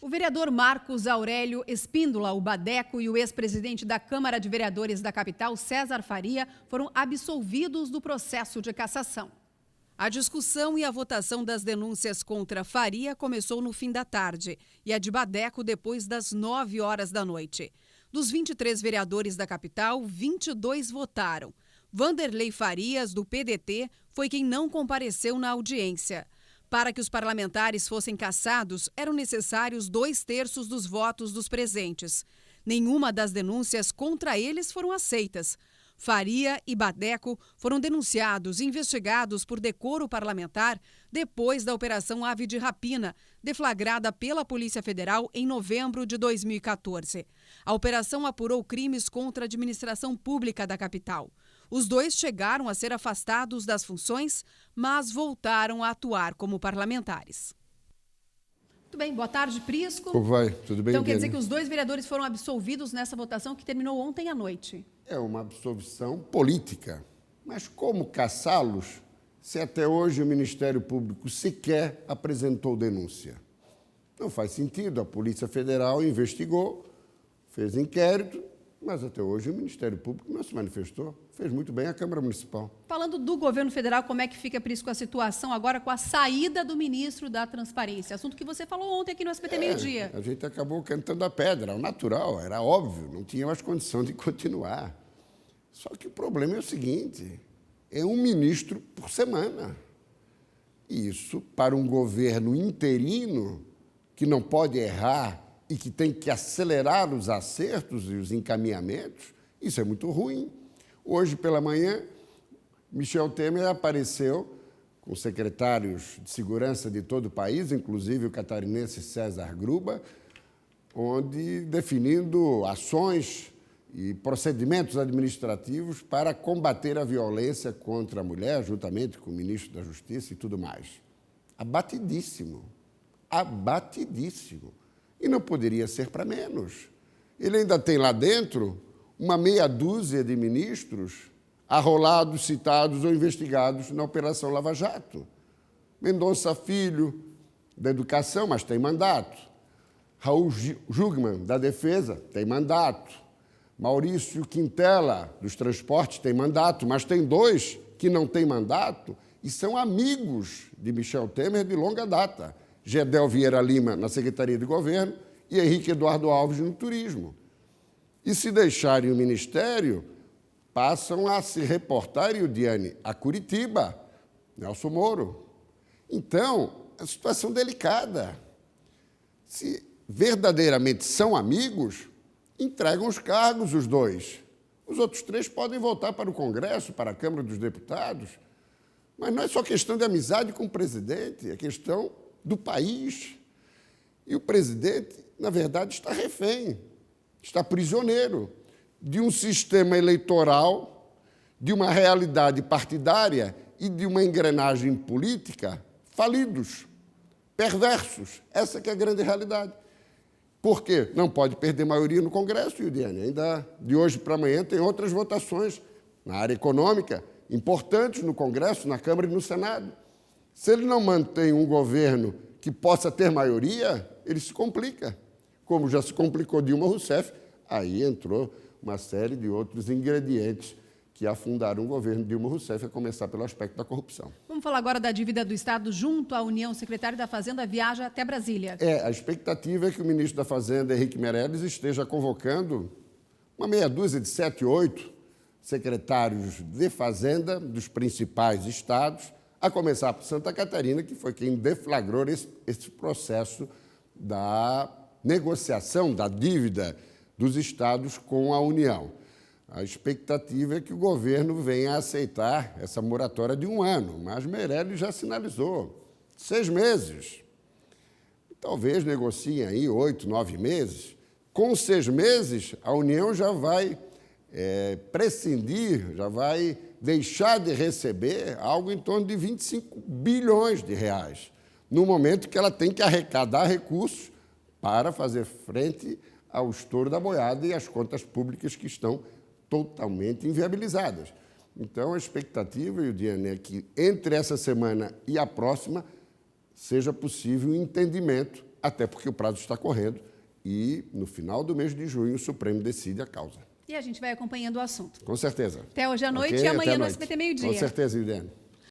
O vereador Marcos Aurélio Espíndola, o Badeco, e o ex-presidente da Câmara de Vereadores da capital, César Faria, foram absolvidos do processo de cassação. A discussão e a votação das denúncias contra Faria começou no fim da tarde e a de Badeco depois das 9 horas da noite. Dos 23 vereadores da capital, 22 votaram. Vanderlei Farias, do PDT, foi quem não compareceu na audiência. Para que os parlamentares fossem cassados, eram necessários 2/3 dos votos dos presentes. Nenhuma das denúncias contra eles foram aceitas. Faria e Badeco foram denunciados e investigados por decoro parlamentar depois da Operação Ave de Rapina, deflagrada pela Polícia Federal em novembro de 2014. A operação apurou crimes contra a administração pública da capital. Os dois chegaram a ser afastados das funções, mas voltaram a atuar como parlamentares. Muito bem, boa tarde, Prisco. Como vai? Tudo bem? Então quer dizer que os 2 vereadores foram absolvidos nessa votação que terminou ontem à noite. É uma absolvição política. Mas como caçá-los se até hoje o Ministério Público sequer apresentou denúncia? Não faz sentido. A Polícia Federal investigou, fez inquérito, mas até hoje o Ministério Público não se manifestou. Fez muito bem a Câmara Municipal. Falando do governo federal, como é que fica, Prisco, a situação agora com a saída do ministro da Transparência? Assunto que você falou ontem aqui no SBT Meio-Dia. A gente acabou cantando a pedra, o natural, era óbvio, não tinha mais condição de continuar. Só que o problema é o seguinte, é um ministro por semana. E isso, para um governo interino, que não pode errar e que tem que acelerar os acertos e os encaminhamentos, isso é muito ruim. Hoje, pela manhã, Michel Temer apareceu com secretários de segurança de todo o país, inclusive o catarinense César Gruba, onde definindo ações e procedimentos administrativos para combater a violência contra a mulher, juntamente com o ministro da Justiça e tudo mais. Abatidíssimo, abatidíssimo. E não poderia ser para menos. Ele ainda tem lá dentro uma meia dúzia de ministros arrolados, citados ou investigados na Operação Lava Jato. Mendonça Filho, da Educação, mas tem mandato. Raul Jungmann, da Defesa, tem mandato. Maurício Quintela, dos Transportes, tem mandato, mas tem 2 que não têm mandato e são amigos de Michel Temer de longa data. Gedel Vieira Lima, na Secretaria de Governo, e Henrique Eduardo Alves, no Turismo. E se deixarem o Ministério, passam a se reportar, Diane, a Curitiba, Nelson Moro. Então, é uma situação delicada. Se verdadeiramente são amigos, entregam os cargos, os 2. Os outros 3 podem voltar para o Congresso, para a Câmara dos Deputados. Mas não é só questão de amizade com o presidente, é questão do país. E o presidente, na verdade, está refém, está prisioneiro de um sistema eleitoral, de uma realidade partidária e de uma engrenagem política falidos, perversos. Essa que é a grande realidade. Por quê? Não pode perder maioria no Congresso, Yudiane. Ainda de hoje para amanhã tem outras votações na área econômica importantes no Congresso, na Câmara e no Senado. Se ele não mantém um governo que possa ter maioria, ele se complica. Como já se complicou Dilma Rousseff, aí entrou uma série de outros ingredientes que afundaram o governo Dilma Rousseff, a começar pelo aspecto da corrupção. Vamos falar agora da dívida do Estado junto à União. O secretário da Fazenda viaja até Brasília. A expectativa é que o ministro da Fazenda, Henrique Meirelles, esteja convocando uma meia dúzia de 7, 8 secretários de Fazenda dos principais estados, a começar por Santa Catarina, que foi quem deflagrou esse processo da negociação da dívida dos estados com a União. A expectativa é que o governo venha a aceitar essa moratória de 1 ano, mas Meirelles já sinalizou 6 meses. Talvez negociem aí 8, 9 meses. Com 6 meses, a União já vai prescindir, já vai deixar de receber algo em torno de 25 bilhões de reais, no momento que ela tem que arrecadar recursos para fazer frente ao estouro da boiada e às contas públicas que estão totalmente inviabilizadas. Então, a expectativa, Yudiane, é que entre essa semana e a próxima seja possível um entendimento até porque o prazo está correndo e, no final do mês de junho, o Supremo decide a causa. E a gente vai acompanhando o assunto. Com certeza. Até hoje à noite e amanhã no SBT Meio-Dia. Com certeza, Juliane.